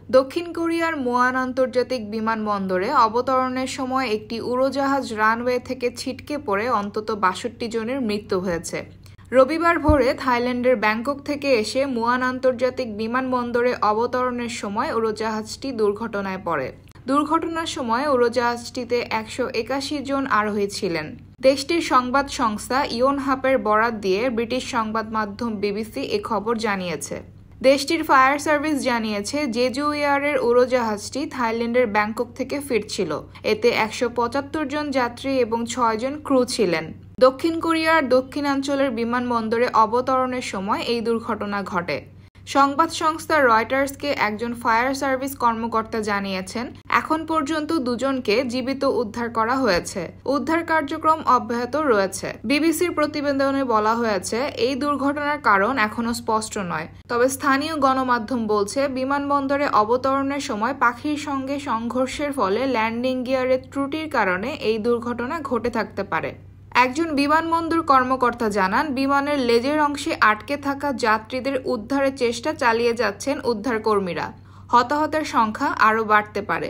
দক্ষিণ কোরিয়ার মোয়ান আন্তর্জাতিক বিমানবন্দরে অবতরণের সময় একটি উড়োজাহাজ রানওয়ে থেকে ছিটকে পড়ে অন্তত ৬২ জনের মৃত্যু হয়েছে। রবিবার ভোরে থাইল্যান্ডের ব্যাংকক থেকে এসে মোয়ান আন্তর্জাতিক বিমানবন্দরে অবতরণের সময় উড়োজাহাজটি দুর্ঘটনায় পড়ে। দুর্ঘটনার সময় উড়োজাহাজটিতে ১৮১ জন আরোহী ছিলেন। দেশটির সংবাদ সংস্থা ইয়োনহাপের বরাত দিয়ে ব্রিটিশ সংবাদ মাধ্যম বিবিসি এ খবর জানিয়েছে। দেশটির ফায়ার সার্ভিস জানিয়েছে জেজু এয়ারের উড়োজাহাজটি থাইল্যান্ডের ব্যাংকক থেকে ফিরছিল। এতে ১৭৫ জন যাত্রী এবং ৬ জন ক্রু ছিলেন। দক্ষিণ কোরিয়ার দক্ষিণাঞ্চলের বিমানবন্দরে অবতরণের সময় এই দুর্ঘটনা ঘটে। সংবাদ সংস্থা রয়টার্সকে একজন ফায়ার সার্ভিস কর্মকর্তা জানিয়েছেন, এখন পর্যন্ত ২ জনকে জীবিত উদ্ধার করা হয়েছে। উদ্ধার কার্যক্রম অব্যাহত রয়েছে। বিবিসির প্রতিবেদনে বলা হয়েছে, এই দুর্ঘটনার কারণ এখনো স্পষ্ট নয়। তবে স্থানীয় গণমাধ্যম বলছে, বিমানবন্দরে অবতরণের সময় পাখির সঙ্গে সংঘর্ষের ফলে ল্যান্ডিং গিয়ারের ত্রুটির কারণে এই দুর্ঘটনা ঘটে থাকতে পারে। একজন বিমানবন্দর কর্মকর্তা জানান, বিমানের লেজের অংশে আটকে থাকা যাত্রীদের উদ্ধারের চেষ্টা চালিয়ে যাচ্ছেন উদ্ধারকর্মীরা। হতাহতের সংখ্যা আরও বাড়তে পারে।